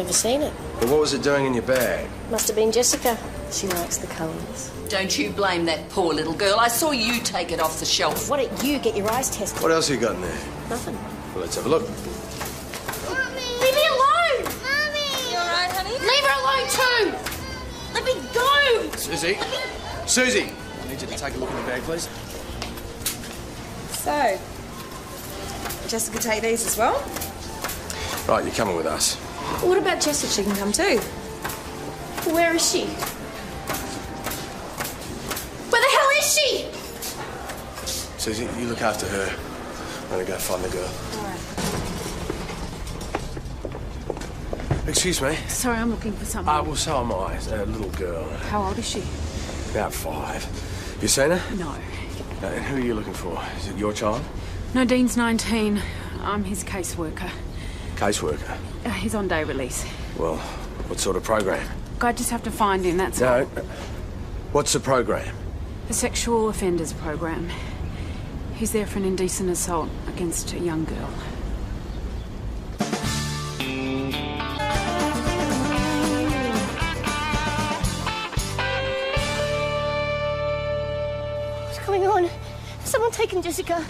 Never seen it. Well, what was it doing in your bag? Must have been Jessica. She likes the colours. Don't you blame that poor little girl. I saw you take it off the shelf. Why don't you get your eyes tested? What else have you got in there? Nothing. Well, let's have a look. Mommy! Leave me alone! Mommy! You all right, honey? Leave her alone too! Let me go! Susie! Susie! I need you to take a look in the bag, please. So, Jessica take these as well? Right, you're coming with us. Well, what about Jessica? She can come too. Where is she? Where the hell is she? Susie, you look after her. I'm gonna go find the girl. All right. Excuse me. Sorry, I'm looking for someone. Well, so am I. A little girl. How old is she? About 5. You seen her? No. And who are you looking for? Is it your child? No, Dean's 19. I'm his caseworker. Caseworker? He's on day release. Well, what sort of program? I just have to find him, that's all. No. What's the program? The sexual offenders program. He's there for an indecent assault against a young girl. What's going on? Has someone taken Jessica?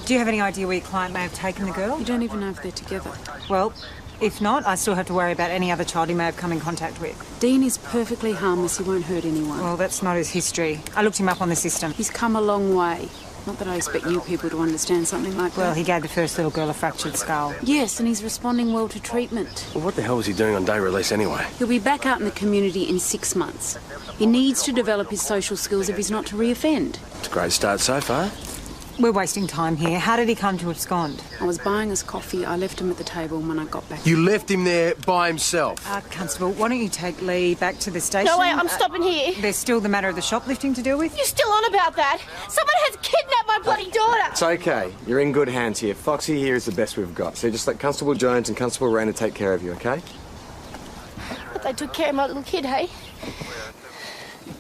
Do you have any idea where your client may have taken the girl? You don't even know if they're together. Well, if not, I still have to worry about any other child he may have come in contact with. Dean is perfectly harmless. He won't hurt anyone. Well, that's not his history. I looked him up on the system. He's come a long way. Not that I expect you people to understand something like Well, that. he gave the first little girl a fractured skull. Yes, and he's responding well to treatment. Well, what the hell was he doing on day release anyway? He'll be back out in the community in 6 months. He needs to develop his social skills if he's not to reoffend. It's a great start so far. We're wasting time here. How did he come to abscond? I was buying us coffee. I left him at the table when I got back. You left him there by himself? Constable, why don't you take Lee back to the station? No way, I'm stopping here. There's still the matter of the shoplifting to deal with? You're still on about that? Someone has kidnapped my bloody daughter! It's okay. You're in good hands here. Foxy here is the best we've got. So just let Constable Jones and Constable Rayner take care of you, okay? But they took care of my little kid, hey?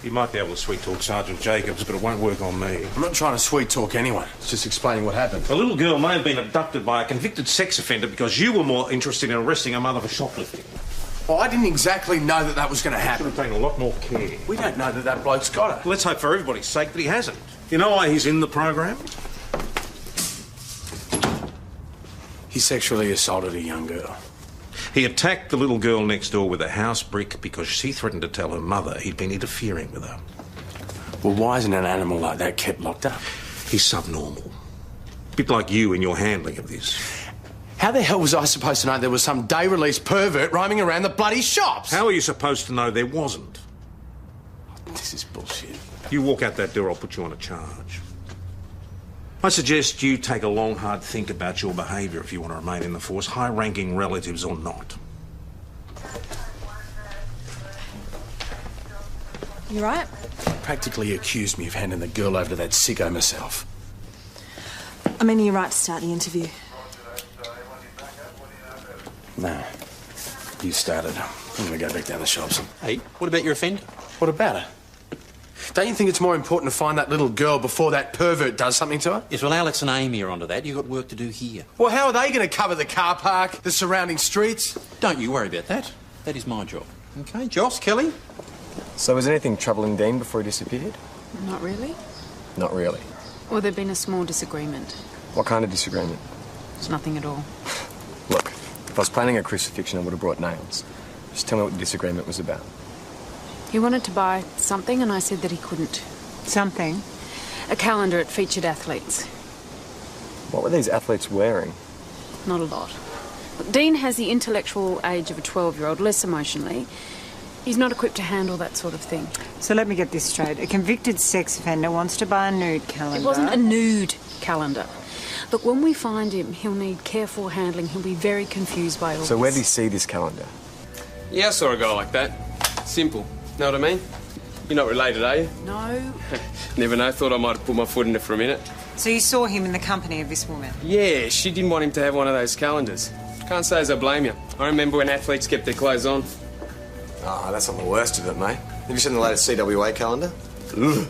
You might be able to sweet-talk Sergeant Jacobs, but it won't work on me. I'm not trying to sweet-talk anyone. It's just explaining what happened. A little girl may have been abducted by a convicted sex offender because you were more interested in arresting her mother for shoplifting. Well, I didn't exactly know that was going to Should happen. have taken a lot more care. We don't know that bloke's got her. Let's hope for everybody's sake that he hasn't. You know why he's in the program? He sexually assaulted a young girl. He attacked the little girl next door with a house brick because she threatened to tell her mother he'd been interfering with her. Well, why isn't an animal like that kept locked up? He's subnormal. A bit like you in your handling of this. How the hell was I supposed to know there was some day-release pervert roaming around the bloody shops? How are you supposed to know there wasn't? This is bullshit. You walk out that door, I'll put you on a charge. I suggest you take a long, hard think about your behaviour if you want to remain in the force, high-ranking relatives or not. You right? Practically accused me of handing the girl over to that sicko myself. I mean, you're right to start the interview. No. You started. I'm going to go back down the shops. Hey, what about your offender? What about her? Don't you think it's more important to find that little girl before that pervert does something to her? Yes, well, Alex and Amy are onto that. You've got work to do here. Well, how are they going to cover the car park, the surrounding streets? Don't you worry about that. That is my job. Okay, Joss, Kelly? So was anything troubling Dean before he disappeared? Not really. Not really. Well, there'd been a small disagreement. What kind of disagreement? It's nothing at all. Look, if I was planning a crucifixion, I would have brought nails. Just tell me what the disagreement was about. He wanted to buy something and I said that he couldn't. Something? A calendar. It featured athletes. What were these athletes wearing? Not a lot. Look, Dean has the intellectual age of a 12-year-old, less emotionally. He's not equipped to handle that sort of thing. So let me get this straight. A convicted sex offender wants to buy a nude calendar. It wasn't a nude calendar. Look, when we find him, he'll need careful handling. He'll be very confused by all So this. where did he see this calendar? Yeah, I saw a guy like that. Simple. Know what I mean? You're not related, are you? No. Never know. Thought I might have put my foot in it for a minute. So you saw him in the company of this woman? Yeah, she didn't want him to have one of those calendars. Can't say as I blame you. I remember when athletes kept their clothes on. Ah, that's not the worst of it, mate. Have you seen the latest CWA calendar? Ugh.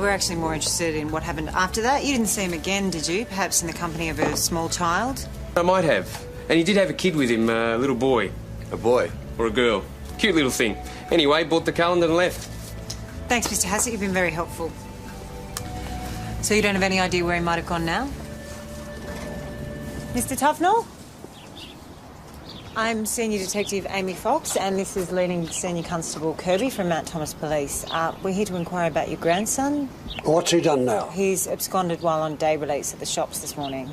We're actually more interested in what happened after that. You didn't see him again, did you? Perhaps in the company of a small child? I might have. And he did have a kid with him, a little boy. A boy? Or a girl. Cute little thing. Anyway, bought the calendar and left. Thanks, Mr. Hassett. You've been very helpful. So you don't have any idea where he might have gone now? Mr. Tufnell? I'm Senior Detective Amy Fox, and this is Leading Senior Constable Kirby from Mount Thomas Police. We're here to inquire about your grandson. What's he done now? He's absconded while on day release at the shops this morning.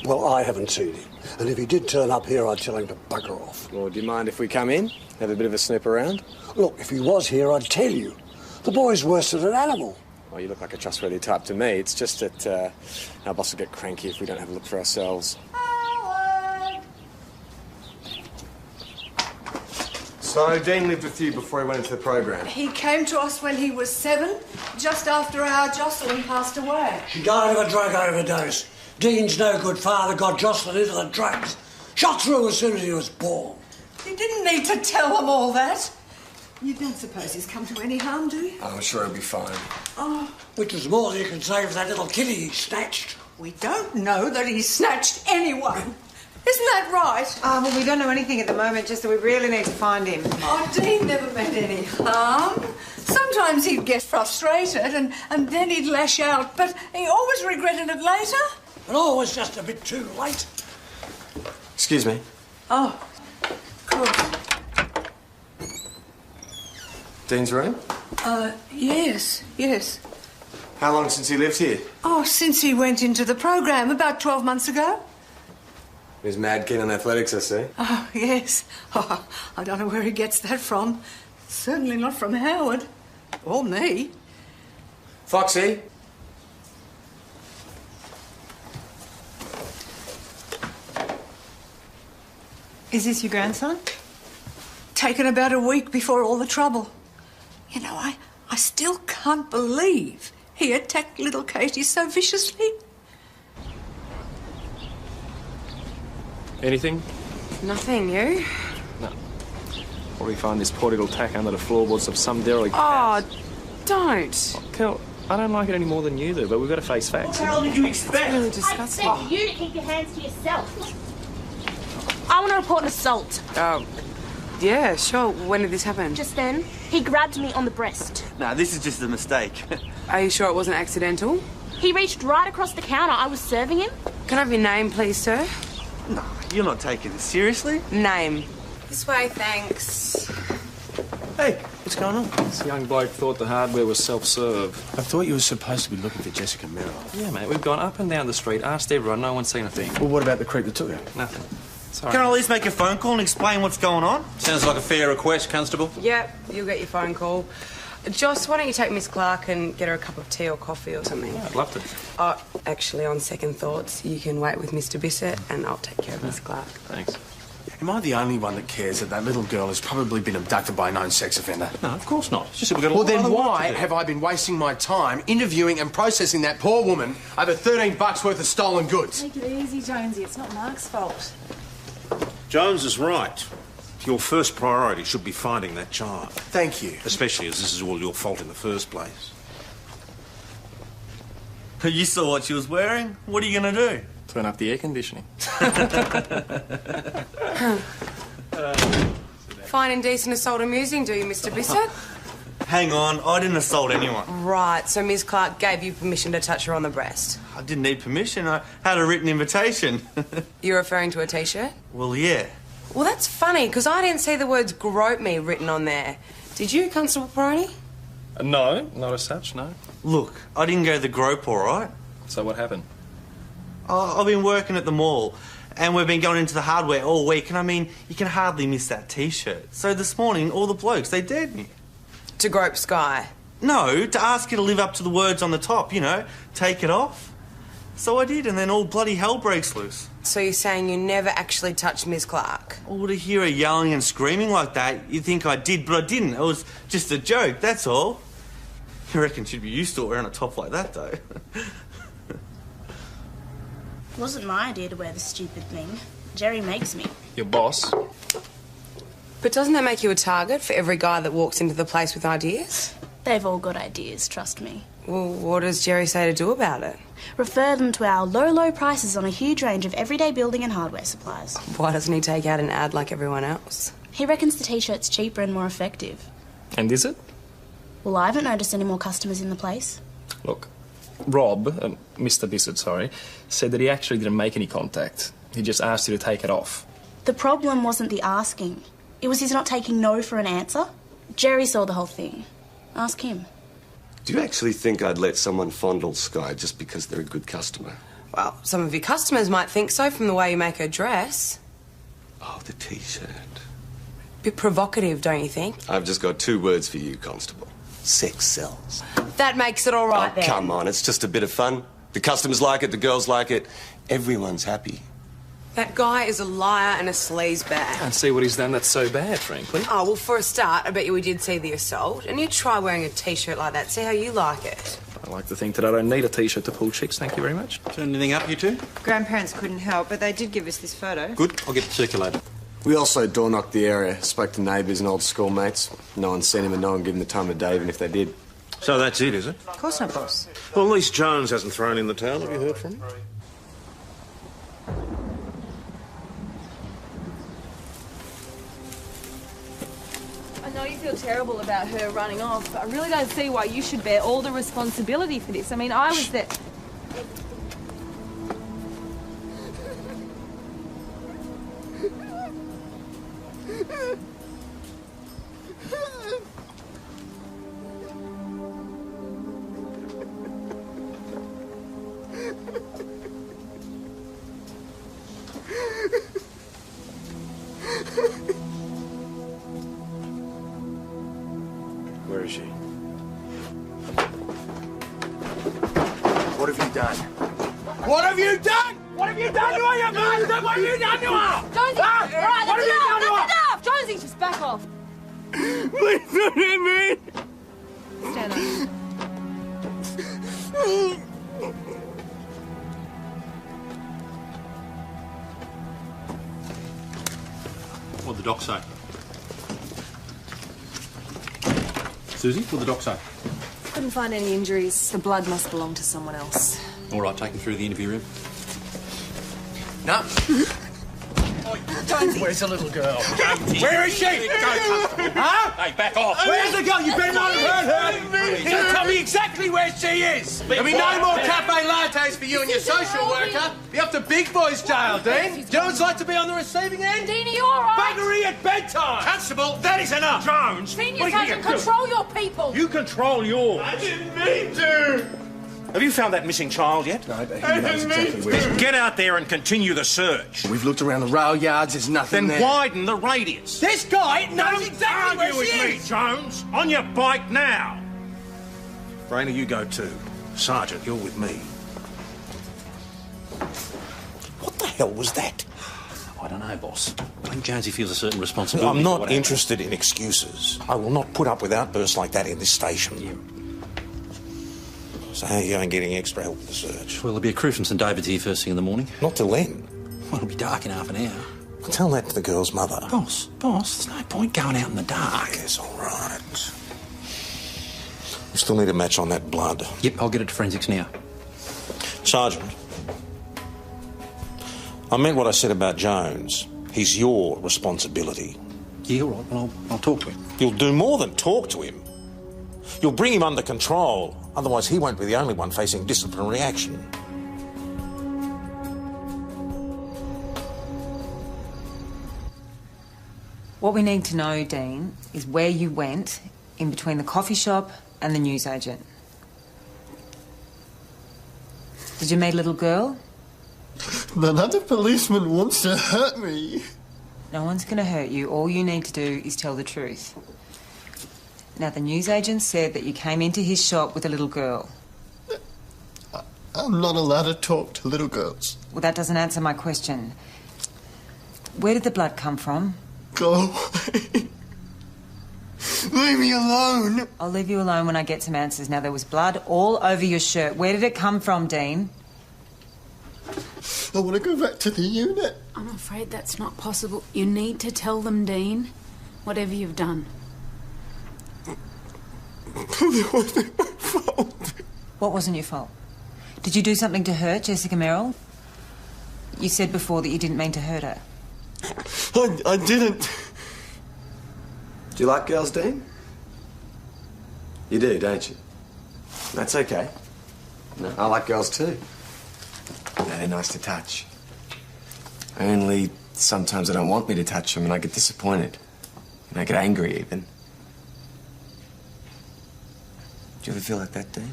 Well, I haven't seen him. And if he did turn up here, I'd tell him to bugger off. Well, do you mind if we come in? Have a bit of a snoop around? Look, if he was here, I'd tell you. The boy's worse than an animal. Well, you look like a trustworthy type to me. It's just that our boss will get cranky if we don't have a look for ourselves. So, Dean lived with you before he went into the program? He came to us when he was 7, just after our Jocelyn passed away. She died of a drug overdose. Dean's no good father got Jocelyn into the drugs. Shot through as soon as he was born. You didn't need to tell them all that. You don't suppose he's come to any harm, do you? I'm sure he'll be fine. Oh, Which is more than you can say for that little kitty he snatched. we don't know that he snatched anyone. Isn't that right? Well, we don't know anything at the moment, just that we really need to find him. Oh, Dean never meant any harm. Sometimes he'd get frustrated and then he'd lash out, but he always regretted it later. And always just a bit too late. Excuse me. Oh, good. Dean's room? Yes. How long since he lived here? Oh, since he went into the program about 12 months ago. He's mad keen on athletics, I see. Oh, yes. Oh, I don't know where he gets that from. Certainly not from Howard. Or me. Foxy? Is this your grandson? Taken about a week before all the trouble. You know, I still can't believe he attacked little Katie so viciously. Anything? Nothing, you? Probably find this poor little tack under the floorboards of some derelict Oh, house. don't. Kel, I don't like it any more than you do, but we've got to face facts. What the hell did you expect? Really disgusting. I said you to keep your hands to yourself. I want to report an assault. Oh, yeah, sure. When did this happen? Just then, he grabbed me on the breast. Nah, this is just a mistake. Are you sure it wasn't accidental? He reached right across the counter. I was serving him. Can I have your name, please, sir? No, you're not taking this seriously. Name. This way, thanks. Hey, what's going on? This young bloke thought the hardware was self-serve. I thought you were supposed to be looking for Jessica Merrill. Yeah, mate, we've gone up and down the street, asked everyone, no one's seen a thing. Well, what about the creep that took her? Nothing. Sorry. Can I at least make a phone call and explain what's going on? Sounds like a fair request, Constable. Yep, you'll get your phone call. Joss, why don't you take Miss Clark and get her a cup of tea or coffee or something? Yeah, I'd love to. Oh, actually, on second thoughts, you can wait with Mr. Bissett and I'll take care of Miss Clark. Thanks. Am I the only one that cares that that little girl has probably been abducted by a known sex offender? No, of course not. It's just that we've got a Well, lot of then other work why to do. have I been wasting my time interviewing and processing that poor woman over $13 worth of stolen goods? Take it easy, Jonesy. It's not Mark's fault. Jones is right. Your first priority should be finding that child. Thank you. Especially as this is all your fault in the first place. You saw what she was wearing. What are you going to do? Turn up the air conditioning. Fine and decent assault amusing, do you, Mr. Bissett? Hang on, I didn't assault anyone. Right, so Miss Clark gave you permission to touch her on the breast. I didn't need permission. I had a written invitation. You're referring to a T-shirt? Well, yeah. Well, that's funny, because I didn't see the words grope me written on there. Did you, Constable Peroni? No, not as such, no. Look, I didn't go the grope, all right? So what happened? I've been working at the mall, and we've been going into the hardware all week, and I mean, you can hardly miss that T-shirt. So this morning, all the blokes, they dared me. To grope Sky? No, to ask you to live up to the words on the top, you know, take it off. So I did, and then all bloody hell breaks loose. So you're saying you never actually touched Miss Clark? Well, to hear her yelling and screaming like that, you'd think I did, but I didn't. It was just a joke, that's all. You reckon she'd be used to it wearing a top like that, though? It wasn't my idea to wear the stupid thing. Jerry makes me. Your boss? But doesn't that make you a target for every guy that walks into the place with ideas? They've all got ideas, trust me. Well, what does Jerry say to do about it? Refer them to our low prices on a huge range of everyday building and hardware supplies. Why doesn't he take out an ad like everyone else? He reckons the t-shirt's cheaper and more effective. And is it? Well, I haven't noticed any more customers in the place. Look, Rob, Mr. Bissett, sorry, said that he actually didn't make any contact. He just asked you to take it off. The problem wasn't the asking. It was his not taking no for an answer. Jerry saw the whole thing. Ask him. Do you actually think I'd let someone fondle Sky just because they're a good customer? Well, some of your customers might think so from the way you make her dress. Oh, the T-shirt. Bit provocative, don't you think? I've just got 2 words for you, Constable. Sex sells. That makes it all right, then. Come on, it's just a bit of fun. The customers like it, the girls like it. Everyone's happy. That guy is a liar and a sleazebag. Can't see what he's done that's so bad, frankly. Oh, well, for a start, I bet you we did see the assault. And you try wearing a T-shirt like that, see how you like it. I like to think that I don't need a T-shirt to pull chicks, thank you very much. Turn anything up, you two? Grandparents couldn't help, but they did give us this photo. Good, I'll get it circulated. We also door-knocked the area, spoke to neighbours and old schoolmates. No one sent him and no one gave him the time of day, even if they did. So that's it, is it? Of course not, boss. Well, at least Jones hasn't thrown in the towel. Have you heard from him? I know you feel terrible about her running off, but I really don't see why you should bear all the responsibility for this. I mean, I was there... Where is she? What have you done? What have you done? What have you done to her, you bastard? What have you done to her? Jonesy, Ah! right, What have you done to her? that's enough! Jonesy, just back off. Please don't hit me! Stand up. What'd the doc say? Susie, what'd the doc say? Couldn't find any injuries. The blood must belong to someone else. All right, take him through the interview room. No. Where's the little girl? Where is she? Huh? Hey, back off! Where's the girl? You better not have hurt her! Just tell me exactly where she is! There'll be no more cafe lattes for you and your social worker! Be up to big boys jail, Dean! Jones like to be on the receiving end? Dean, are you all right? Buggery at bedtime! Constable, that is enough! Jones! Senior Sergeant, control your people! You control yours! I didn't mean to! Have you found that missing child yet? No, but he knows exactly where he is. Get out there and continue the search. We've looked around the rail yards, there's nothing Then there. widen the radius. This guy knows exactly where Argue she with is! me, Jones. On your bike now. Rainer, you go too. Sergeant, you're with me. What the hell was that? I don't know, boss. I think Jonesy feels a certain responsibility. I'm for not what interested in excuses. I will not put up with outbursts like that in this station. So how are you going getting extra help with the search? Well, there'll be a crew from St David's here first thing in the morning. Not till then. Well, it'll be dark in half an hour. Tell that to the girl's mother. Boss, there's no point going out in the dark. It's all right. We still need a match on that blood. Yep, I'll get it to forensics now. Sergeant, I meant what I said about Jones. He's your responsibility. Yeah, all right. Well, I'll talk to him. You'll do more than talk to him. You'll bring him under control. Otherwise, he won't be the only one facing disciplinary action. What we need to know, Dean, is where you went in between the coffee shop and the newsagent. Did you meet a little girl? Another policeman wants to hurt me. No one's going to hurt you. All you need to do is tell the truth. Now, the newsagent said that you came into his shop with a little girl. I'm not allowed to talk to little girls. Well, that doesn't answer my question. Where did the blood come from? Go away. Leave me alone. I'll leave you alone when I get some answers. Now, there was blood all over your shirt. Where did it come from, Dean? I want to go back to the unit. I'm afraid that's not possible. You need to tell them, Dean, whatever you've done. It wasn't my fault. What wasn't your fault? Did you do something to hurt Jessica Merrill? You said before that you didn't mean to hurt her. I didn't. Do you like girls, Dean? You do, don't you? That's okay. No, I like girls too. They're nice to touch. Only sometimes they don't want me to touch them and I get disappointed. And I get angry even. Do you ever feel like that, Dean?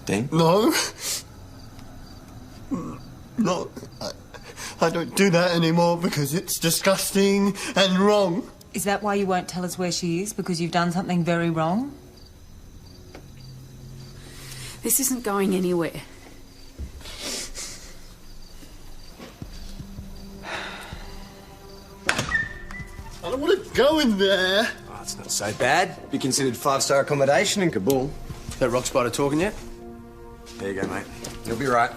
Dean? No. No. I don't do that anymore because it's disgusting and wrong. Is that why you won't tell us where she is? Because you've done something very wrong? This isn't going anywhere. I don't want to go in there. Oh, it's not so bad. Be considered 5-star accommodation in Kabul. Is that rock spider talking yet? There you go, mate. You'll be right.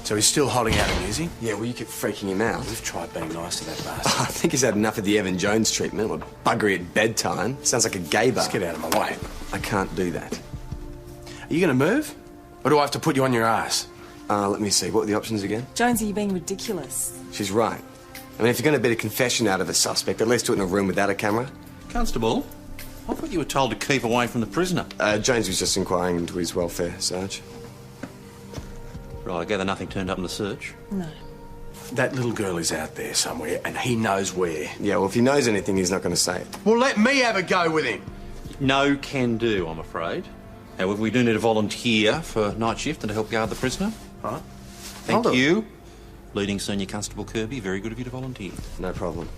So he's still holding out on you, is he? Yeah, well, you keep freaking him out. We've tried being nice to that bastard. I think he's had enough of the Evan Jones treatment. Or buggery at bedtime. Sounds like a gay bar. Let's get out of my way. I can't do that. Are you going to move? Or do I have to put you on your ass? Let me see. What were the options again? Jonesy, you're being ridiculous. She's right. I mean, if you're going to beat a confession out of a suspect, at least do it in a room without a camera. Constable, I thought you were told to keep away from the prisoner. Jones was just inquiring into his welfare, Sarge. Right, I gather nothing turned up in the search. No. That little girl is out there somewhere, and he knows where. Yeah, well, if he knows anything, he's not going to say it. Well, let me have a go with him. No can do, I'm afraid. However, we do need a volunteer for night shift and to help guard the prisoner. All right. Thank you. Leading Senior Constable Kirby, very good of you to volunteer. No problem.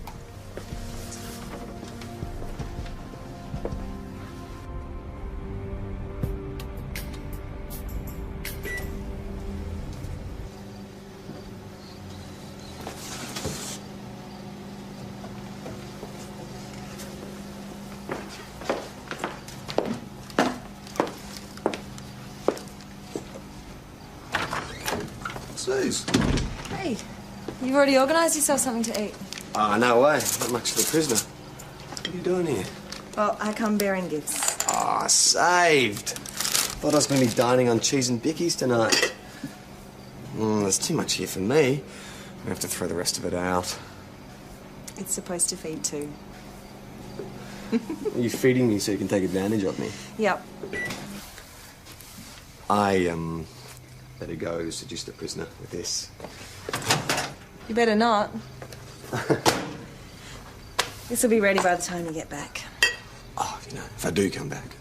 Suze. Hey, you've already organised yourself something to eat. Oh, no way. Not much for the prisoner. What are you doing here? Well, I come bearing gifts. Ah, saved. Thought I was going to be dining on cheese and bickies tonight. There's too much here for me. I'm going to have to throw the rest of it out. It's supposed to feed too. Are you feeding me so you can take advantage of me? Yep. I, better go seduce the prisoner with this. You better not. This will be ready by the time you get back. Oh, you know, if I do come back.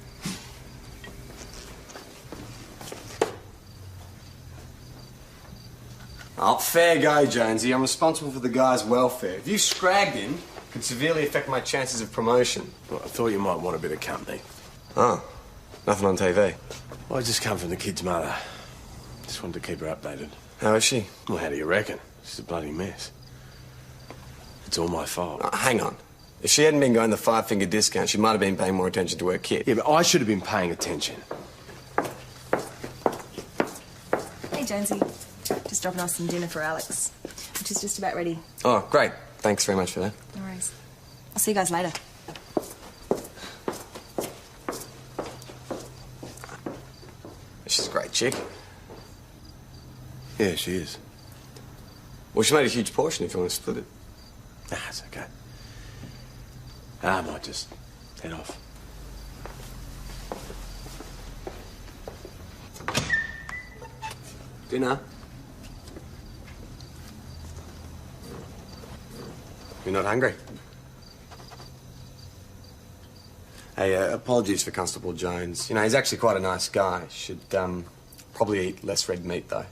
Oh, fair go, Jonesy. I'm responsible for the guy's welfare. If you scragged him, it could severely affect my chances of promotion. Well, I thought you might want a bit of company. Oh, nothing on TV? Well, I just come from the kid's mother. Just wanted to keep her updated. How is she? Well, how do you reckon? She's a bloody mess. It's all my fault. Oh, hang on. If she hadn't been going the 5-finger discount, she might have been paying more attention to her kid. Yeah, but I should have been paying attention. Hey, Jonesy. Just dropping off some dinner for Alex, which is just about ready. Oh, great. Thanks very much for that. No worries. I'll see you guys later. She's a great chick. Yeah, she is. Well, she made a huge portion if you want to split it. Nah, it's okay. I might just head off. Dinner? You're not hungry? Hey, apologies for Constable Jones. You know, he's actually quite a nice guy. Should, probably eat less red meat, though.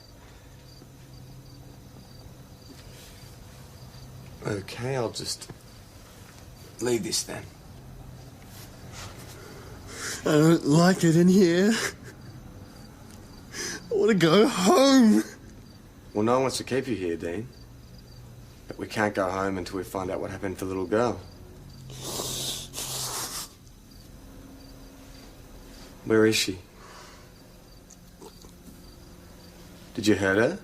Okay, I'll just leave this then. I don't like it in here. I want to go home. Well, no one wants to keep you here, Dean. But we can't go home until we find out what happened to the little girl. Where is she? Did you hurt her?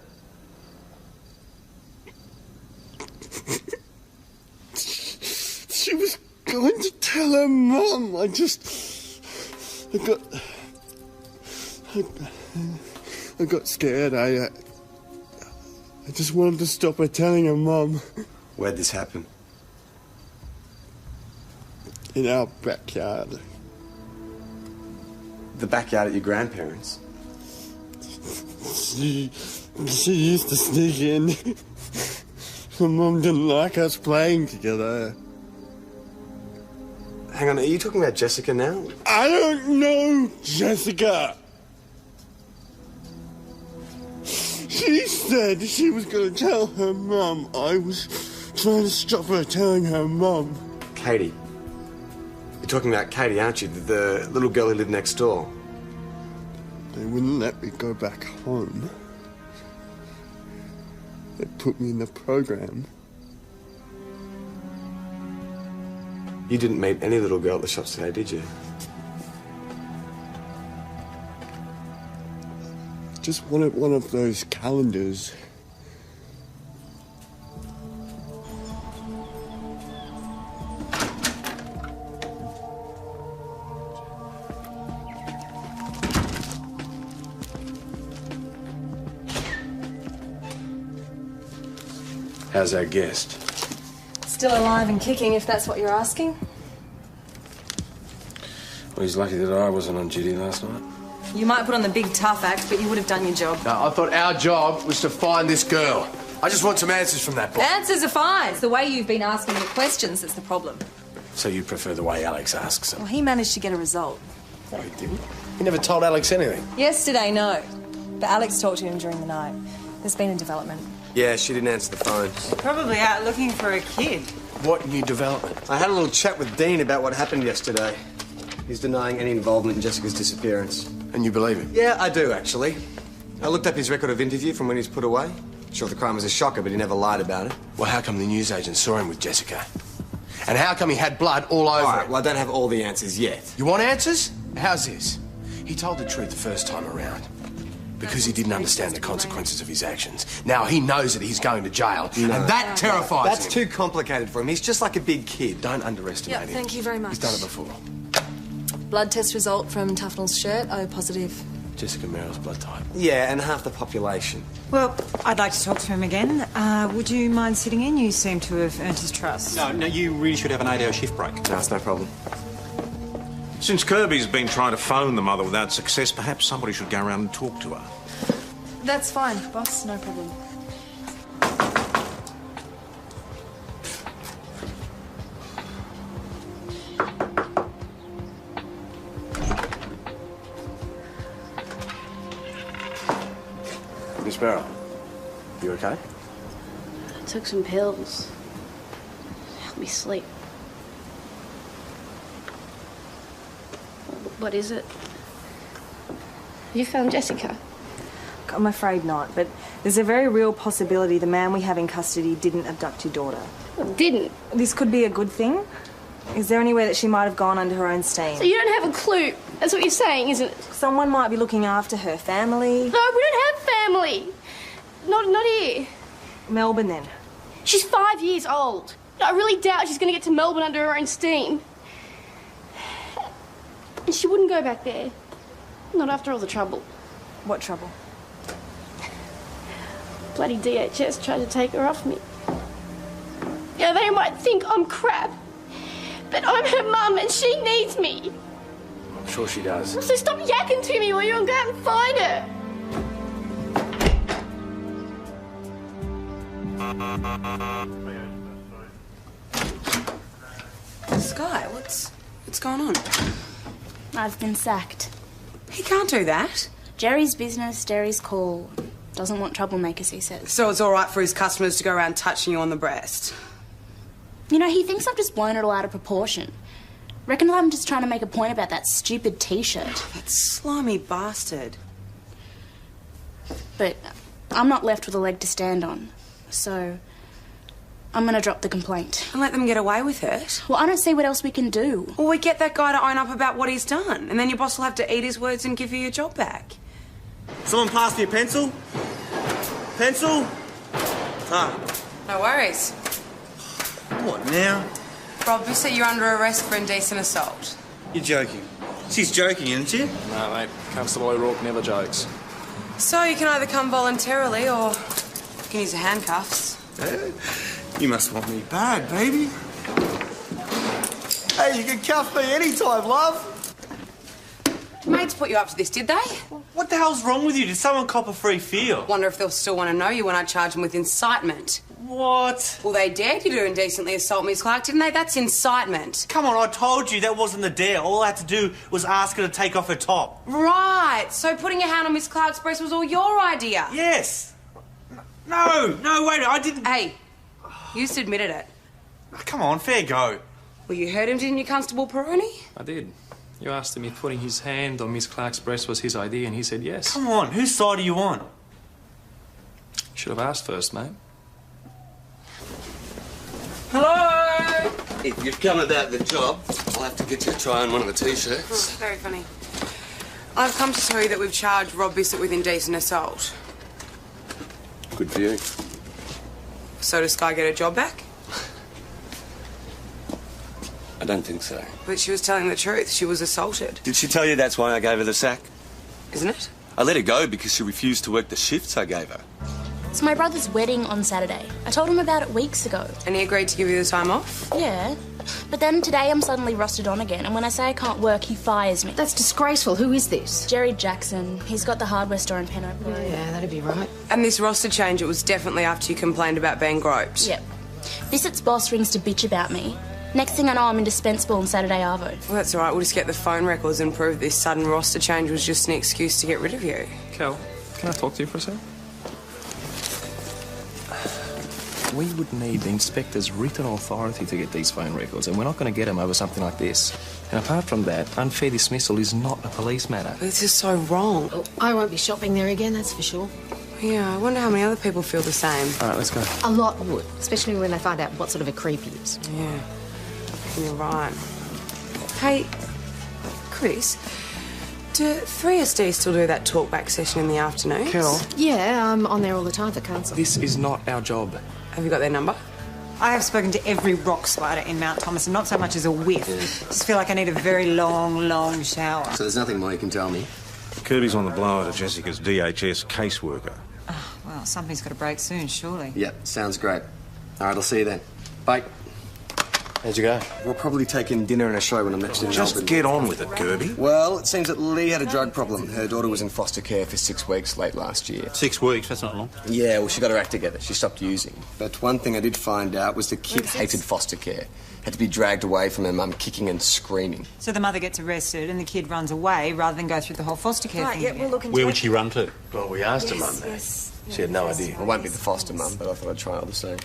She was going to tell her mum. I got scared. I just wanted to stop her telling her mum. Where'd this happen? In our backyard. The backyard at your grandparents'? She used to sneak in. Her mum didn't like us playing together. Hang on, are you talking about Jessica now? I don't know Jessica. She said she was going to tell her mum. I was trying to stop her telling her mum. Katie. You're talking about Katie, aren't you? The little girl who lived next door. They wouldn't let me go back home. They put me in the program. You didn't meet any little girl at the shops today, did you? Just wanted one of those calendars. How's our guest? Still alive and kicking, if that's what you're asking. Well, he's lucky that I wasn't on duty last night. You might put on the big tough act, but you would have done your job. No, I thought our job was to find this girl. I just want some answers from that boy. Answers are fine. It's the way you've been asking the questions that's the problem. So you prefer the way Alex asks them? Well, he managed to get a result. No, he didn't. He never told Alex anything. Yesterday, no. But Alex talked to him during the night. There's been a development. Yeah, she didn't answer the phone. Probably out looking for a kid. What new development? I had a little chat with Dean about what happened yesterday. He's denying any involvement in Jessica's disappearance. And you believe him? Yeah, I do, actually. I looked up his record of interview from when he was put away. Sure, the crime was a shocker, but he never lied about it. Well, how come the newsagent saw him with Jessica? And how come he had blood all over All right, him? well, I don't have all the answers yet. You want answers? How's this? He told the truth the first time around because he didn't understand the consequences of his actions. Now he knows that he's going to jail, and that terrifies him. That's too complicated for him. He's just like a big kid. Don't underestimate Yeah, him. thank you very much. He's done it before. Blood test result from Tufnell's shirt, O positive. Jessica Merrill's blood type. Yeah, and half the population. Well, I'd like to talk to him again. Would you mind sitting in? You seem to have earned his trust. No, you really should have an 8-hour shift break. No, it's no problem. Since Kirby's been trying to phone the mother without success, perhaps somebody should go around and talk to her. That's fine, boss, no problem. Miss Merrill, you okay? I took some pills. Help me sleep. What is it? You found Jessica? I'm afraid not, but there's a very real possibility the man we have in custody didn't abduct your daughter. Didn't? This could be a good thing. Is there anywhere that she might have gone under her own steam? So you don't have a clue. That's what you're saying, isn't it? Someone might be looking after her family. No, we don't have family. Not here. Melbourne, then? She's 5 years old. I really doubt she's going to get to Melbourne under her own steam. And she wouldn't go back there. Not after all the trouble. What trouble? Bloody DHS tried to take her off me. Yeah, they might think I'm crap, but I'm her mum and she needs me. I'm sure she does. So stop yakking to me while you're on go out and find her. Sky, what's going on? I've been sacked. He can't do that. Jerry's business, Jerry's call. Doesn't want troublemakers, he says. So it's all right for his customers to go around touching you on the breast? You know, he thinks I've just blown it all out of proportion. Reckon I'm just trying to make a point about that stupid T-shirt. That slimy bastard. But I'm not left with a leg to stand on. So I'm going to drop the complaint. And let them get away with it? Well, I don't see what else we can do. Well, we get that guy to own up about what he's done, and then your boss will have to eat his words and give you your job back. Someone pass me a pencil? Pencil? Ah. No worries. What now? Rob, you said you're under arrest for indecent assault. You're joking. She's joking, isn't she? No, mate. Constable O'Rourke never jokes. So you can either come voluntarily or you can use the handcuffs. You must want me bad, baby. Hey, you can cuff me anytime, love. Mates put you up to this, did they? What the hell's wrong with you? Did someone cop a free feel? Wonder if they'll still want to know you when I charge them with incitement. What? Well, they dared you to indecently assault Miss Clark, didn't they? That's incitement. Come on, I told you that wasn't the dare. All I had to do was ask her to take off her top. Right. So putting your hand on Miss Clark's breast was all your idea? Yes. No, wait, I didn't... Hey, you just admitted it. Come on, fair go. Well, you heard him, didn't you, Constable Peroni? I did. You asked him if putting his hand on Miss Clark's breast was his idea, and he said yes. Come on, whose side are you on? Should have asked first, mate. Hello? If you've come about the job, I'll have to get you to try on one of the T-shirts. Oh, very funny. I've come to tell you that we've charged Rob Bissett with indecent assault. Good for you. So does Sky get her job back? I don't think so. But she was telling the truth. She was assaulted. Did she tell you that's why I gave her the sack? Isn't it? I let her go because she refused to work the shifts I gave her. It's my brother's wedding on Saturday. I told him about it weeks ago. And he agreed to give you the time off? Yeah. But then today I'm suddenly rusted on again, and when I say I can't work, he fires me. That's disgraceful. Who is this? Jerry Jackson. He's got the hardware store in Penrose. Yeah, that'd be right. And this roster change, it was definitely after you complained about being groped? Yep. Bissett's boss rings to bitch about me. Next thing I know, I'm indispensable on Saturday Arvo. Well, that's all right. We'll just get the phone records and prove this sudden roster change was just an excuse to get rid of you. Kel, can I talk to you for a sec? We would need the inspector's written authority to get these phone records, and we're not going to get them over something like this. And apart from that, unfair dismissal is not a police matter. This is so wrong. Oh, I won't be shopping there again, that's for sure. Yeah, I wonder how many other people feel the same. All right, let's go. A lot would, especially when they find out what sort of a creep he is. Yeah, you're right. Hey, Chris, do 3SD still do that talkback session in the afternoons? Kel. Yeah, I'm on there all the time for council. This is not our job. Have you got their number? I have spoken to every rock spider in Mount Thomas, and not so much as a whiff. Just feel like I need a very long shower. So there's nothing more you can tell me? Kirby's on the blower to Jessica's DHS caseworker. Oh, well, something's got to break soon, surely. Yep, sounds great. All right, I'll see you then. Bye. How'd you go? We'll probably take in dinner and a show when I'm next in Just Melbourne. get on with it, Kirby. Well, it seems that Lee had a drug problem. Her daughter was in foster care for 6 weeks late last year. 6 weeks, that's not long. Yeah, well, she got her act together. She stopped using. But one thing I did find out was the kid hated foster care. Had to be dragged away from her mum, kicking and screaming. So the mother gets arrested and the kid runs away rather than go through the whole foster care thing again. Where would she run to? Well, we asked her mum that. She had no idea. I won't be the foster mum, but I thought I'd try all the same.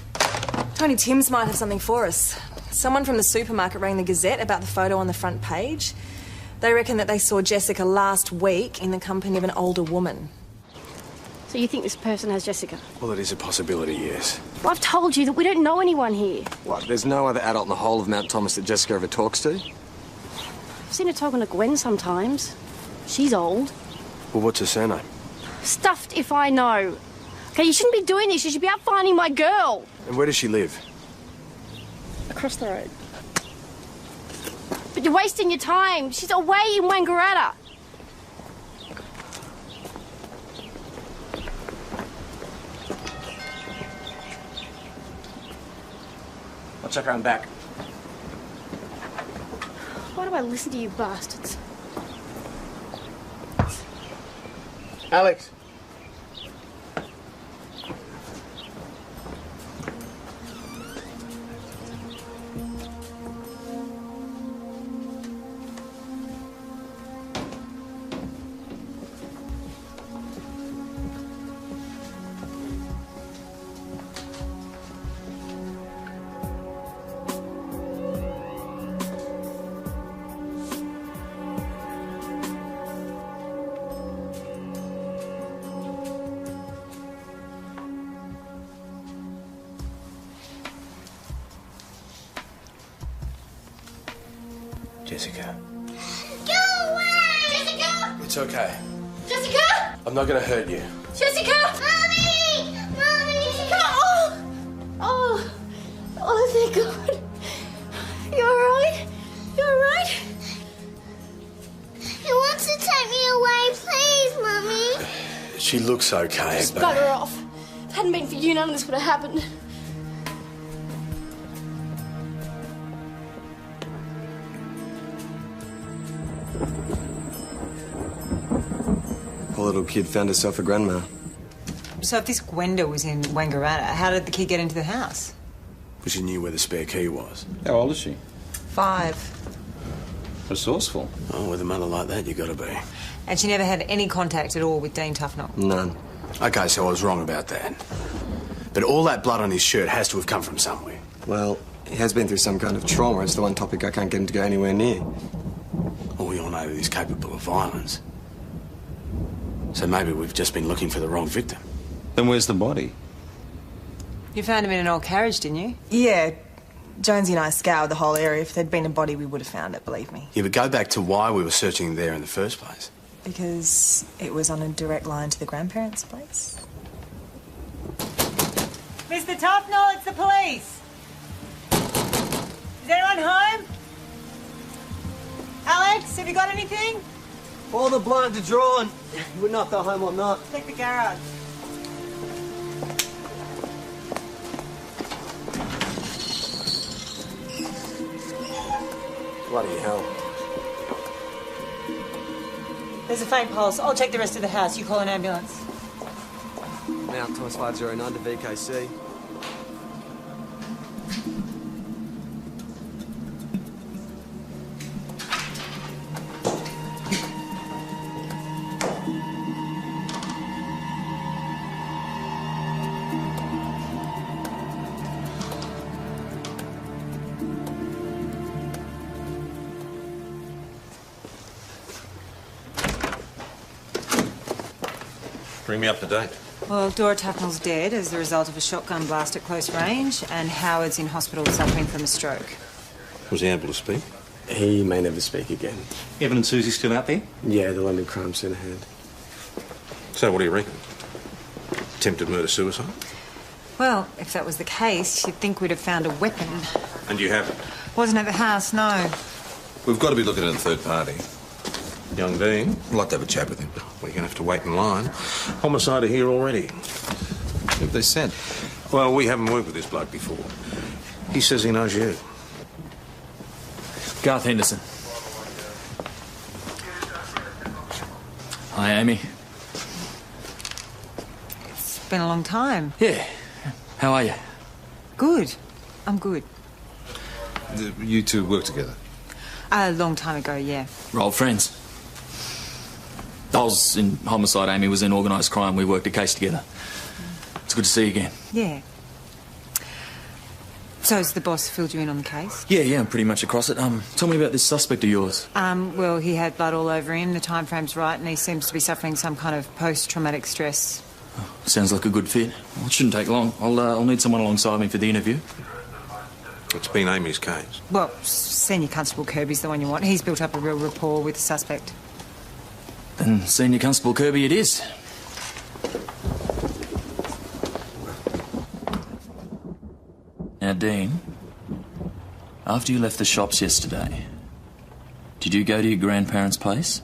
Tony Timms might have something for us. Someone from the supermarket rang the Gazette about the photo on the front page. They reckon that they saw Jessica last week in the company of an older woman. So you think this person has Jessica? Well, it is a possibility, yes. Well, I've told you that we don't know anyone here. What, there's no other adult in the whole of Mount Thomas that Jessica ever talks to? I've seen her talking to Gwen sometimes. She's old. Well, what's her surname? Stuffed if I know. Okay, you shouldn't be doing this. You should be out finding my girl. And where does she live? Across the road. But you're wasting your time. She's away in Wangaratta. I'll check around back. Why do I listen to you bastards? Alex. Jessica. Go away! Jessica! It's okay. Jessica! I'm not gonna hurt you. Jessica! Mommy! Mommy! Jessica! Oh! Oh, thank God. You alright? You alright? He wants to take me away, please, Mummy. She looks okay, Just but... bugger off. If it hadn't been for you, none of this would have happened. little kid found herself a grandma. So if this Gwenda was in Wangaratta, how did the kid get into the house? But she knew where the spare key was. How old is she? 5. Resourceful. Oh, with a mother like that, you gotta be. And she never had any contact at all with Dean Tufnell? None. Okay, so I was wrong about that. But all that blood on his shirt has to have come from somewhere. Well, he has been through some kind of trauma. It's the one topic I can't get him to go anywhere near. Well, we all know that he's capable of violence. So maybe we've just been looking for the wrong victim. Then where's the body? You found him in an old carriage, didn't you? Yeah. Jonesy and I scoured the whole area. If there'd been a body, we would have found it, believe me. Yeah, but go back to why we were searching there in the first place. Because it was on a direct line to the grandparents' place. Mr. Tufnell, it's the police. Is anyone home? Alex, have you got anything? All the blinds are drawn. You would not go home or not. Check the garage. Bloody hell. There's a faint pulse. I'll check the rest of the house. You call an ambulance. Now, Thomas 509 to VKC. Bring me up to date. Well, Dora Tufnell's dead as the result of a shotgun blast at close range, and Howard's in hospital suffering from a stroke. Was he able to speak? He may never speak again. Evan and Susie still out there? Yeah, the London Crime Centre head. So what do you reckon? Attempted murder-suicide? Well, if that was the case, you'd think we'd have found a weapon. And you haven't? Wasn't at the house, no. We've got to be looking at a third party. Young Dean? I'd like to have a chat with him. We're going to have to wait in line. Homicide are here already. What have they said? Well, we haven't worked with this bloke before. He says he knows you. Garth Henderson. Hi, Amy. It's been a long time. Yeah. How are you? Good. I'm good. You two work together? A long time ago, yeah. We're old friends. I was in homicide, Amy was in organised crime. We worked a case together. It's good to see you again. Yeah. So has the boss filled you in on the case? Yeah, I'm pretty much across it. Tell me about this suspect of yours. Well, he had blood all over him, the time frame's right, and he seems to be suffering some kind of post-traumatic stress. Sounds like a good fit. Well, it shouldn't take long. I'll need someone alongside me for the interview. It's been Amy's case. Well, Senior Constable Kirby's the one you want. He's built up a real rapport with the suspect. Then Senior Constable Kirby it is. Now, Dean, after you left the shops yesterday, did you go to your grandparents' place?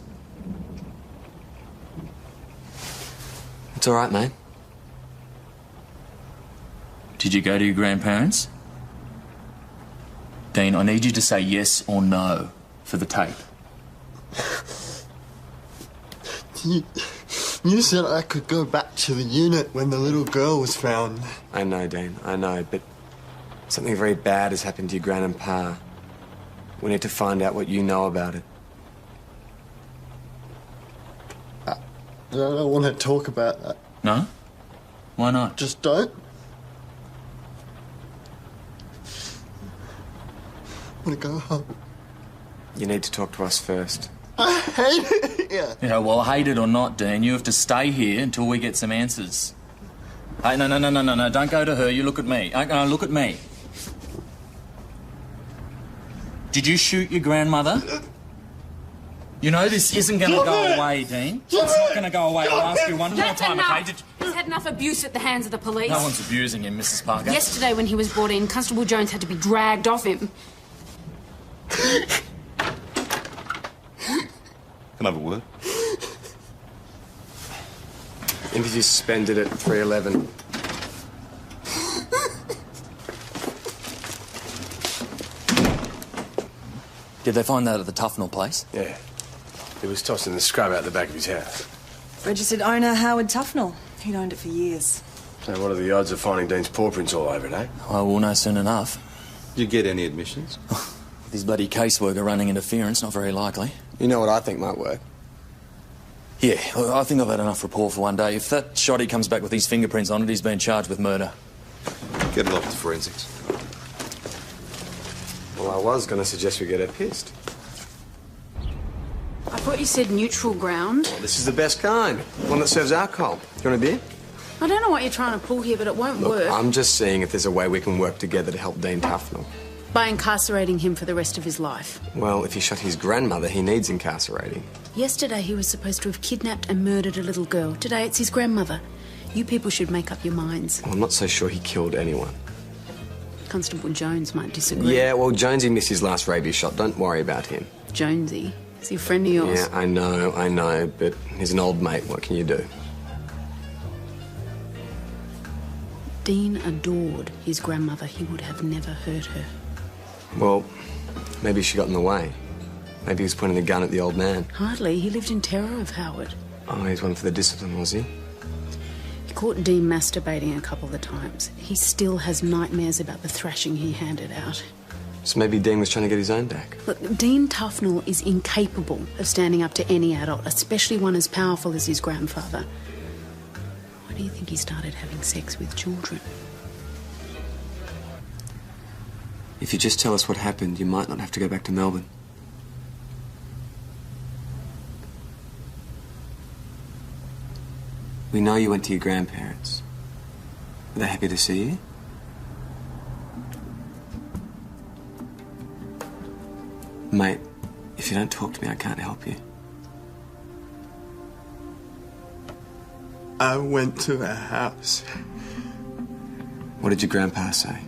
It's all right, mate. Did you go to your grandparents? Dean, I need you to say yes or no for the tape. You said I could go back to the unit when the little girl was found. I know, Dean, I know, but something very bad has happened to your gran and pa. We need to find out what you know about it. I don't want to talk about that. No? Why not? Just don't. I want to go home. You need to talk to us first. I hate it here. Yeah, well, hate it or not, Dean, you have to stay here until we get some answers. Hey, no, don't go to her, you look at me. Look at me. Did you shoot your grandmother? You know this isn't going to go away, Dean. It's not going to go away. I'll ask you one more time, okay? He's had enough abuse at the hands of the police. No one's abusing him, Mrs. Parker. Yesterday when he was brought in, Constable Jones had to be dragged off him. Can I have a word? Interview suspended at 3:11. Did they find that at the Tufnell place? Yeah. He was tossing the scrub out the back of his house. Registered owner Howard Tufnell. He'd owned it for years. So what are the odds of finding Dean's paw prints all over it, eh? I will know soon enough. Did you get any admissions? With his bloody caseworker running interference, not very likely. You know what I think might work? Yeah, I think I've had enough rapport for one day. If that shotty comes back with his fingerprints on it, he's been charged with murder. Get it off to forensics. Well, I was going to suggest we get her pissed. I thought you said neutral ground. Well, this is the best kind. One that serves alcohol. You want a beer? I don't know what you're trying to pull here, but it won't work. I'm just seeing if there's a way we can work together to help Dean Tufnell. By incarcerating him for the rest of his life. Well, if he shot his grandmother, he needs incarcerating. Yesterday he was supposed to have kidnapped and murdered a little girl. Today it's his grandmother. You people should make up your minds. Well, I'm not so sure he killed anyone. Constable Jones might disagree. Yeah, well, Jonesy missed his last rabies shot. Don't worry about him. Jonesy? Is he a friend of yours? Yeah, I know, but he's an old mate. What can you do? Dean adored his grandmother. He would have never hurt her. Well, maybe she got in the way. Maybe he was pointing the gun at the old man. Hardly. He lived in terror of Howard. Oh, he's one for the discipline, was he? He caught Dean masturbating a couple of times. He still has nightmares about the thrashing he handed out. So maybe Dean was trying to get his own back. Look, Dean Tufnell is incapable of standing up to any adult, especially one as powerful as his grandfather. Why do you think he started having sex with children? If you just tell us what happened, you might not have to go back to Melbourne. We know you went to your grandparents. Are they happy to see you? Mate, if you don't talk to me, I can't help you. I went to her house. What did your grandpa say?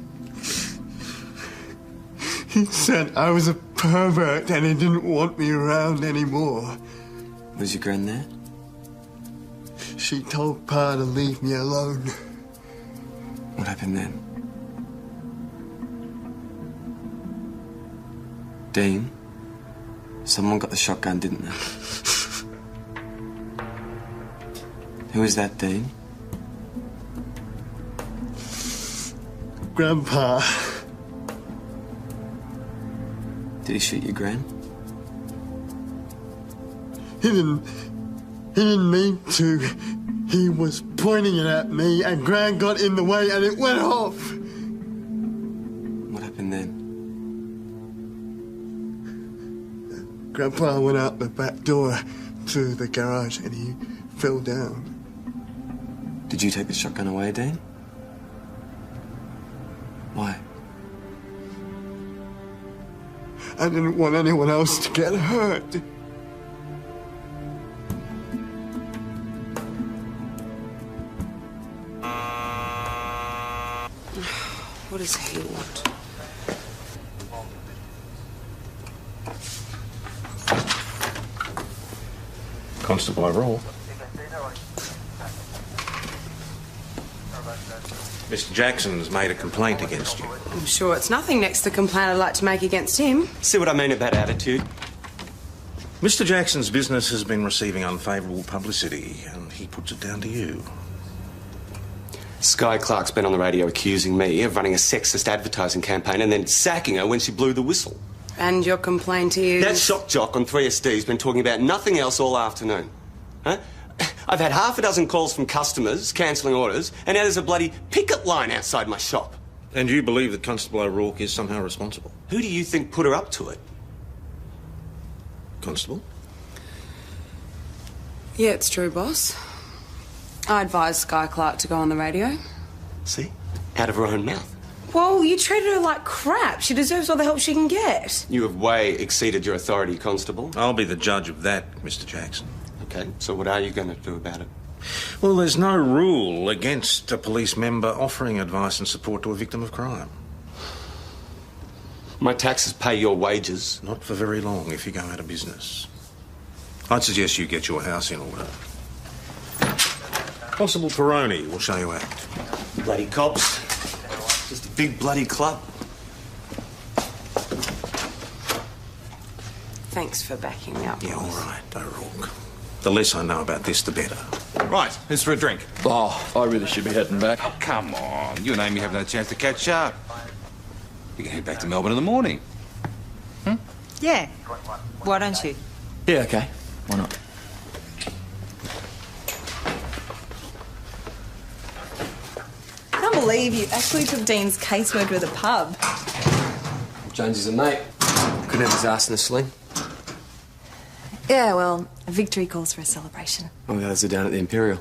He said I was a pervert and he didn't want me around anymore. Was your gran there? She told Pa to leave me alone. What happened then? Dean, someone got the shotgun, didn't they? Who is that, Dean? Grandpa. Did he shoot your gran? He didn't mean to. He was pointing it at me and Gran got in the way and it went off. What happened then? Grandpa went out the back door to the garage and he fell down. Did you take the shotgun away, Dean? Why? I didn't want anyone else to get hurt. What does he want? Constable O'Rourke. Mr. Jackson's made a complaint against you. I'm sure it's nothing next to the complaint I'd like to make against him. See what I mean about attitude? Mr. Jackson's business has been receiving unfavourable publicity, and he puts it down to you. Sky Clark's been on the radio accusing me of running a sexist advertising campaign and then sacking her when she blew the whistle. And your complaint is... That shock jock on 3SD's been talking about nothing else all afternoon. Huh? I've had half a dozen calls from customers cancelling orders, and now there's a bloody picket line outside my shop. And you believe that Constable O'Rourke is somehow responsible? Who do you think put her up to it? Constable? Yeah, it's true, boss. I advised Sky Clark to go on the radio. See? Out of her own mouth. Well, you treated her like crap. She deserves all the help she can get. You have way exceeded your authority, Constable. I'll be the judge of that, Mr. Jackson. Okay, so what are you going to do about it? Well, there's no rule against a police member offering advice and support to a victim of crime. My taxes pay your wages. Not for very long if you go out of business. I'd suggest you get your house in order. Constable Peroni will show you out. Bloody cops. Just a big bloody club. Thanks for backing me up. Yeah, all right, O'Rourke. The less I know about this, the better. Right, who's for a drink? Oh, I really should be heading back. Oh, come on. You and Amy haven't had a chance to catch up. You can head back to Melbourne in the morning. Yeah. Why don't you? Yeah, okay. Why not? I can't believe you actually took Dean's casework to the pub. Jonesy's a mate. Couldn't have his ass in a sling. Yeah, well, a victory calls for a celebration. Oh, the others are down at the Imperial.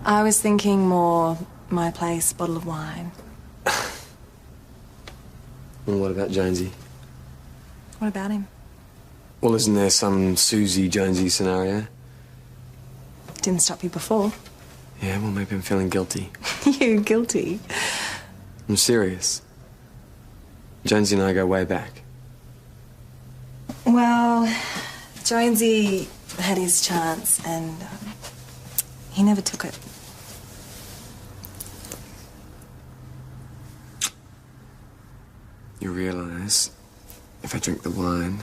I was thinking more my place, bottle of wine. Well, what about Jonesy? What about him? Well, isn't there some Susie Jonesy scenario? Didn't stop you before. Yeah, well, maybe I'm feeling guilty. You guilty? I'm serious. Jonesy and I go way back. Well, Jonesy had his chance and he never took it. You realise, if I drink the wine,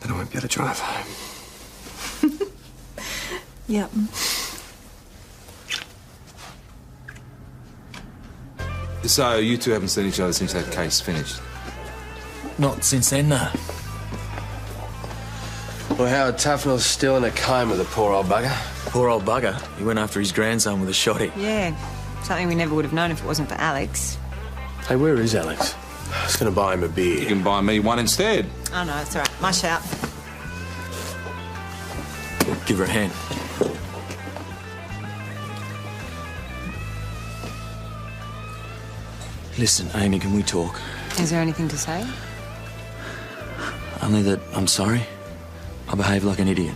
then I won't be able to drive home. Yep. So, you two haven't seen each other since that case finished? Not since then, no. Well, Howard Tufnell's still in a coma, the poor old bugger. Poor old bugger. He went after his grandson with a shotty. Yeah. Something we never would have known if it wasn't for Alex. Hey, where is Alex? I was going to buy him a beer. You can buy me one instead. Oh, no, it's all right. My shout. Give her a hand. Listen, Amy, can we talk? Is there anything to say? Only that I'm sorry. I behaved like an idiot.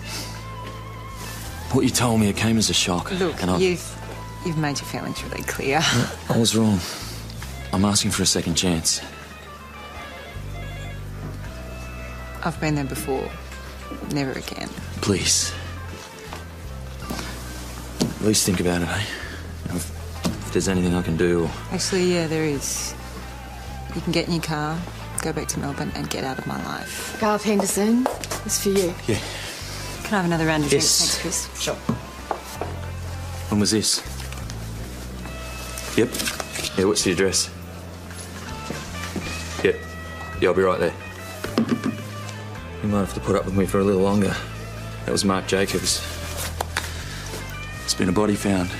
What you told me, it came as a shock. Look, and you've made your feelings really clear. I was wrong. I'm asking for a second chance. I've been there before. Never again. Please. At least think about it, eh? If there's anything I can do. Actually, yeah, there is. You can get in your car, go back to Melbourne and get out of my life. Garth Henderson, it's for you. Yeah. Can I have another round of Yes. drinks? Thanks, Chris. Sure. When was this? Yep. Yeah, what's the address? Yep. Yeah, I'll be right there. You might have to put up with me for a little longer. That was Mark Jacobs. There's been a body found.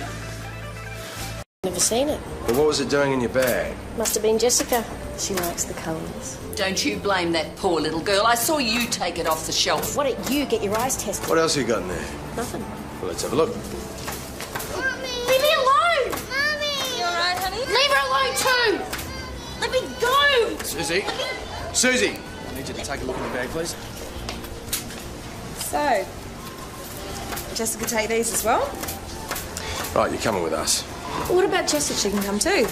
Never seen it. Well, what was it doing in your bag? Must have been Jessica. She likes the colours. Don't you blame that poor little girl. I saw you take it off the shelf. Why don't you get your eyes tested? What else have you got in there? Nothing. Well, let's have a look. Leave me alone! Mommy! You all right, honey? Leave her alone too! Let me go! Susie! Susie! I need you to take a look in the bag, please. So, Jessica take these as well? Right, you're coming with us. What about Jessica? She can come too.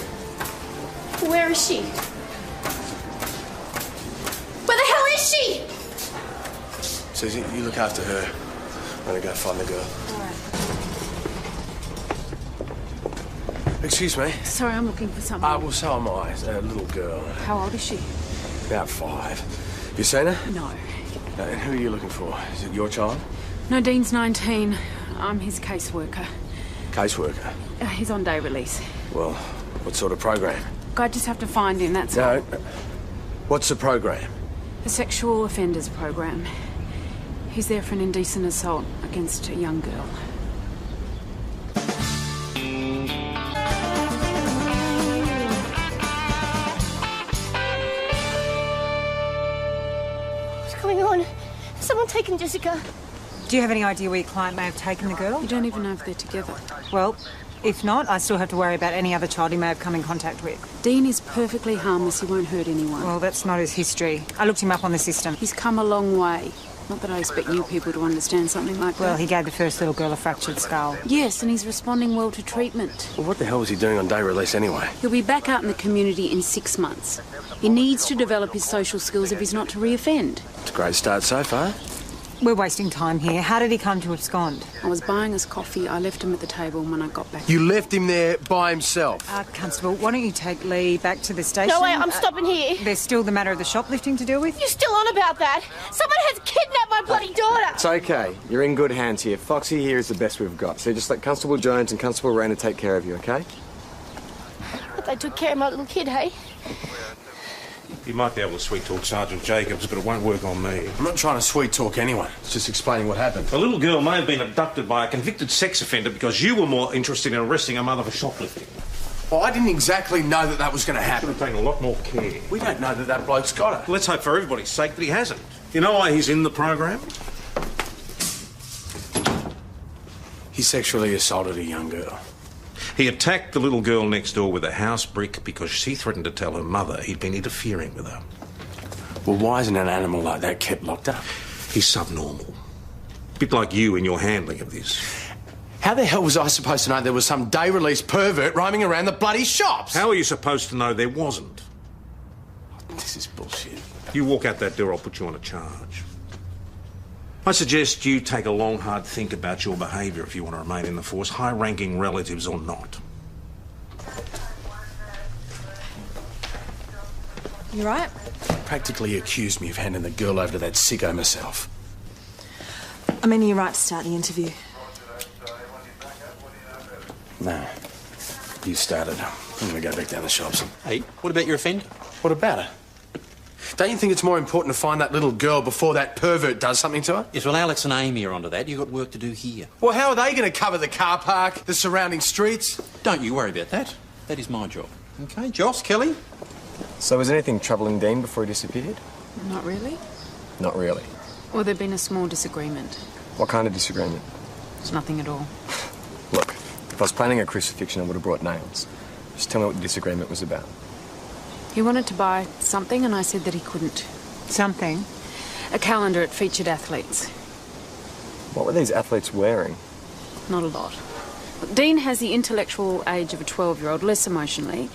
Where is she? Where the hell is she? Susie, you look after her. I'm gonna go find the girl. Excuse me. Sorry, I'm looking for someone. Well, so am I. A little girl. How old is she? About 5. You seen her? No. And who are you looking for? Is it your child? No, Dean's 19. I'm his caseworker. Caseworker? He's on day release. Well, what sort of program? I just have to find him, that's all. No. What's the program? A sexual offenders program. He's there for an indecent assault against a young girl. What's going on? Has someone taken Jessica? Do you have any idea where your client may have taken the girl? You don't even know if they're together. Well, if not, I still have to worry about any other child he may have come in contact with. Dean is perfectly harmless. He won't hurt anyone. Well, that's not his history. I looked him up on the system. He's come a long way. Not that I expect you people to understand something like that. Well, he gave the first little girl a fractured skull. Yes, and he's responding well to treatment. Well, what the hell was he doing on day release anyway? He'll be back out in the community in 6 months. He needs to develop his social skills if he's not to reoffend. It's a great start so far. We're wasting time here. How did he come to abscond? I was buying us coffee. I left him at the table when I got back. You left him there by himself? Constable, why don't you take Lee back to the station? No way, I'm stopping here. There's still the matter of the shoplifting to deal with? You're still on about that? Someone has kidnapped my bloody daughter! It's okay. You're in good hands here. Foxy here is the best we've got. So just let Constable Jones and Constable Rayner take care of you, okay? But they took care of my little kid, hey? You might be able to sweet-talk Sergeant Jacobs, but it won't work on me. I'm not trying to sweet-talk anyone. It's just explaining what happened. A little girl may have been abducted by a convicted sex offender because you were more interested in arresting her mother for shoplifting. Well, I didn't exactly know that was going to happen. Should have taken a lot more care. We don't know that bloke's got her. Let's hope for everybody's sake that he hasn't. You know why he's in the program? He sexually assaulted a young girl. He attacked the little girl next door with a house brick because she threatened to tell her mother he'd been interfering with her. Well, why isn't an animal like that kept locked up? He's subnormal. A bit like you in your handling of this. How the hell was I supposed to know there was some day-release pervert roaming around the bloody shops? How are you supposed to know there wasn't? This is bullshit. You walk out that door, I'll put you on a charge. I suggest you take a long, hard think about your behaviour if you want to remain in the force, high-ranking relatives or not. You right? Practically accused me of handing the girl over to that sicko myself. I mean, you're right to start the interview. No. You started. I'm going to go back down the shops. Hey, what about your offender? What about her? Don't you think it's more important to find that little girl before that pervert does something to her? Yes, well, Alex and Amy are onto that. You've got work to do here. Well, how are they going to cover the car park, the surrounding streets? Don't you worry about that. That is my job. Okay, Joss, Kelly? So was anything troubling Dean before he disappeared? Not really. Not really. Well, there'd been a small disagreement. What kind of disagreement? It's nothing at all. Look, if I was planning a crucifixion, I would have brought nails. Just tell me what the disagreement was about. He wanted to buy something and I said that he couldn't. Something? A calendar at featured athletes. What were these athletes wearing? Not a lot. Dean has the intellectual age of a 12-year-old, less emotionally.